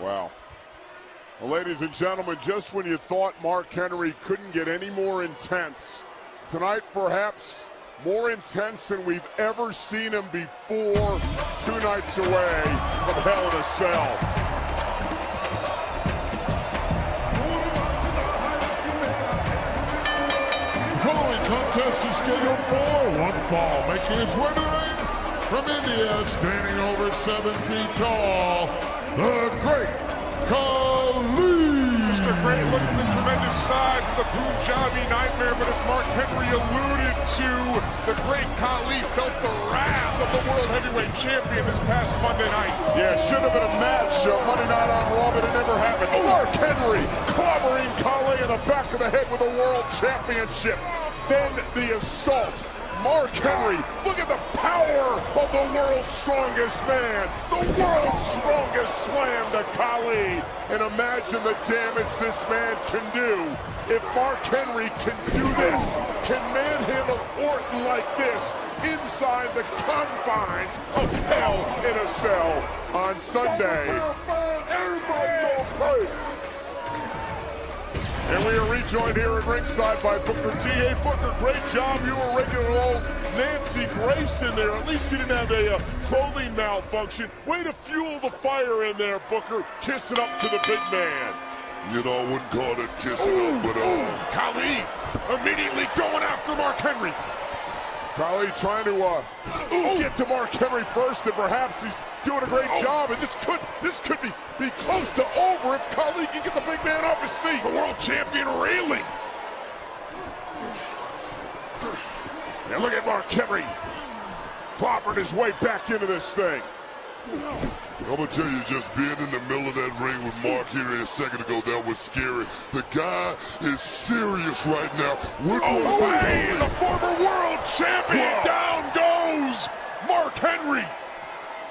Wow. Well, ladies and gentlemen, just when you thought Mark Henry couldn't get any more intense, tonight perhaps more intense than we've ever seen him before, 2 nights away from Hell in a Cell. The following contest is scheduled for one fall, making its way to the ring from India, standing over 7 feet tall, the Great Khali. Mr. Great looked at the tremendous size of the Punjabi Nightmare, but as Mark Henry alluded to, the Great Khali felt the wrath of the World Heavyweight Champion this past Monday night. Yeah, should have been a match Monday night on Raw, but it never happened. Mark Henry clobbering Khali in the back of the head with a World Championship. Then the assault. Mark Henry, look at the power of the world's strongest man. The world's strongest slam to Khali. And imagine the damage this man can do. If Mark Henry can do this, can manhandle Orton like this inside the confines of Hell in a Cell on Sunday. And we are rejoined here at ringside by Booker T. Hey, Booker, great job. You were regular old Nancy Grace in there. At least you didn't have a clothing malfunction. Way to fuel the fire in there, Booker. Kissing up to the big man. You know, I wouldn't call it kissing up, but Khali immediately going after Mark Henry. Khali trying to get to Mark Henry first, and perhaps he's doing a great job. And this could be close to over if Khali can get the big man off his feet. The world champion reeling. And look at Mark Henry clobbering his way back into this thing. I'm gonna tell you, just being in the middle of that ring with Mark here a second ago, that was scary. The guy is serious right now. And the former world champion, down goes Mark Henry.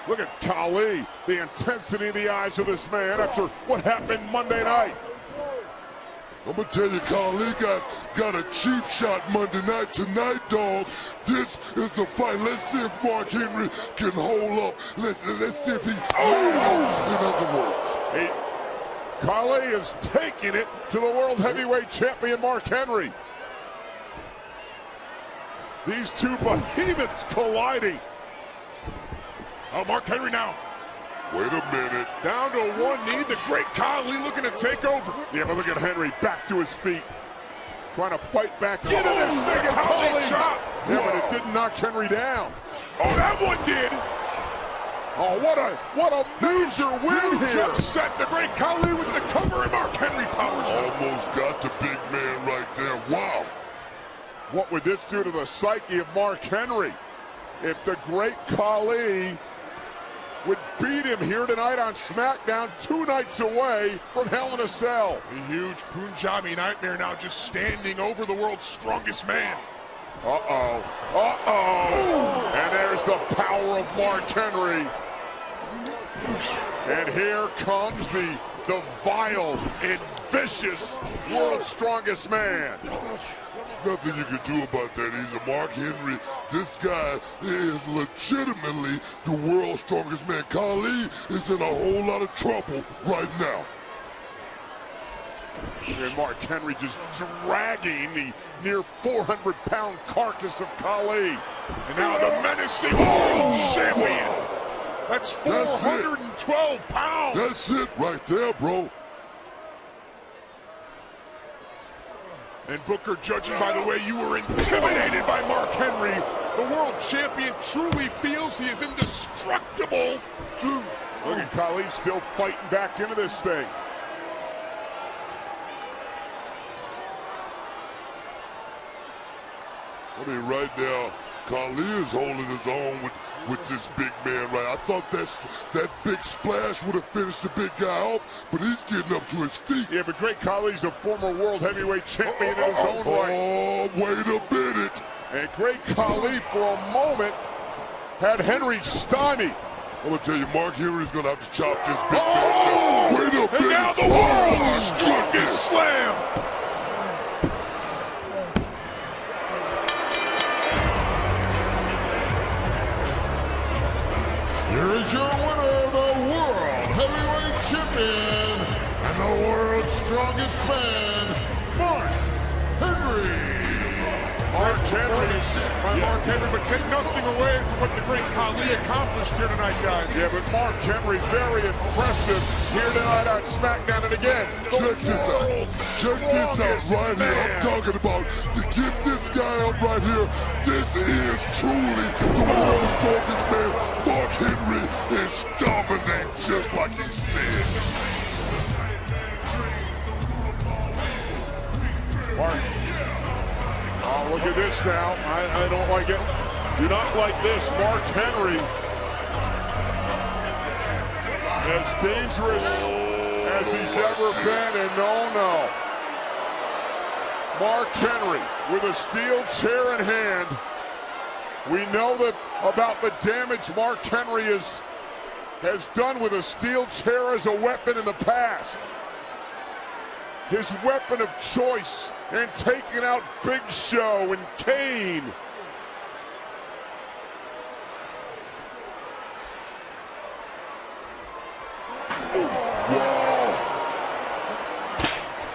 Look at Khali, the intensity in the eyes of this man after what happened Monday night. I'm gonna tell you, Khali got a cheap shot Monday night. Tonight, dog, this is the fight. Let's see if Mark Henry can hold up. Let's see if he in other words. Khali is taking it to the World Heavyweight Champion Mark Henry. These two behemoths colliding. Oh, Mark Henry now. Wait a minute. Down to one knee, the Great Khali looking to take over. Yeah, but look at Henry back to his feet. Trying to fight back into this thing. And Khali chop. Yeah, but it didn't knock Henry down. Oh, that one did. Oh, what a major win here. Upset the Great Khali with the cover, and Mark Henry powers up. Almost got the big man right there. Wow. What would this do to the psyche of Mark Henry if the Great Khali would beat him here tonight on SmackDown, 2 nights away from Hell in a Cell? The huge Punjabi Nightmare now just standing over the world's strongest man. Uh-oh. And there's the power of Mark Henry. And here comes the vile and vicious world's strongest man. There's nothing you can do about that. He's a Mark Henry. This guy is legitimately the world's strongest man. Khali is in a whole lot of trouble right now. And Mark Henry just dragging the near 400-pound carcass of Khali. And now the menacing world champion. That's 412 pounds. That's it right there, bro. And Booker, judging by the way you were intimidated by Mark Henry, the world champion truly feels he is indestructible. Look at Khali still fighting back into this thing. I mean, right now, Khali is holding his own with this big man, right? I thought that big splash would have finished the big guy off, but he's getting up to his feet. Yeah, but Great Khali's a former world heavyweight champion in his own right. Oh, wait a minute. And Great Khali, for a moment, had Henry stymied. I'm going to tell you, Mark Henry's going to have to chop this big man. Wait a minute. And now the world's strongest slam. Here is your winner, the World Heavyweight champion and the world's strongest man, Mark Henry. Mark Henry, but take nothing away from what the great Khali accomplished here tonight, guys. Yeah, but Mark Henry, very impressive here tonight on SmackDown. And again, check this out. Check this out right here. I'm talking about to get this guy up right here. This is truly the world's strongest man. Mark Henry is dominant just like he said. Mark. Oh, look at this now. I don't like it. Do not like this. Mark Henry, as dangerous as he's ever been, and no. Mark Henry with a steel chair in hand. We know that about the damage Mark Henry has done with a steel chair as a weapon in the past. His weapon of choice and taking out Big Show and Kane. Wow.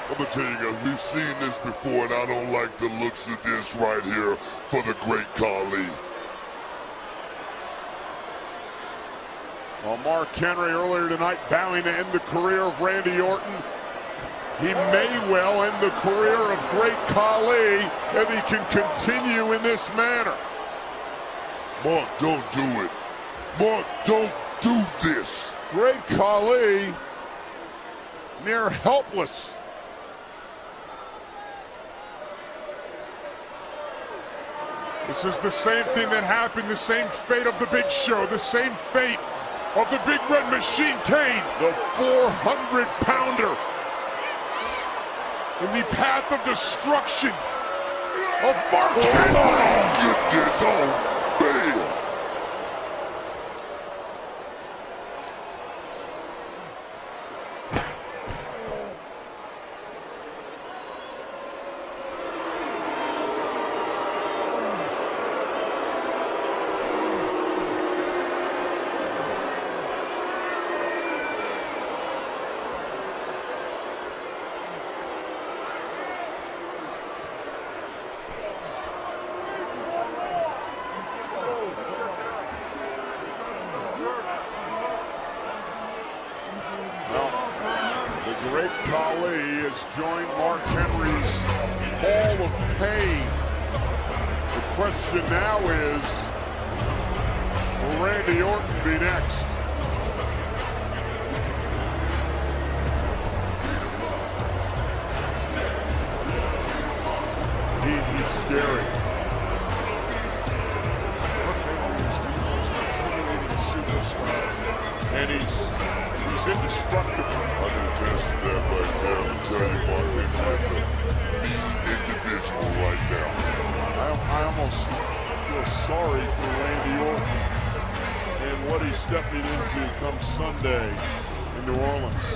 I'm gonna tell you guys, we've seen this before, and I don't like the looks of this right here for the great Khali. Well, Mark Henry earlier tonight vowing to end the career of Randy Orton. He may well end the career of great Khali if he can continue in this manner. Mark, don't do it. Mark, don't do this. Great Khali, near helpless. This is the same thing that happened, the same fate of the Big Show, the same fate of the Big Red Machine, Kane. The 400-pounder. In the path of destruction of Mark Henry. Oh, get this on, man. Great Khali has joined Mark Henry's Hall of Fame. The question now is, will Randy Orton be next? He's scary. And he's indestructible. I can attest to that right there. I'm telling you, Mark Henry is a mean individual right now. I almost feel sorry for Randy Orton and what he's stepping into come Sunday in New Orleans.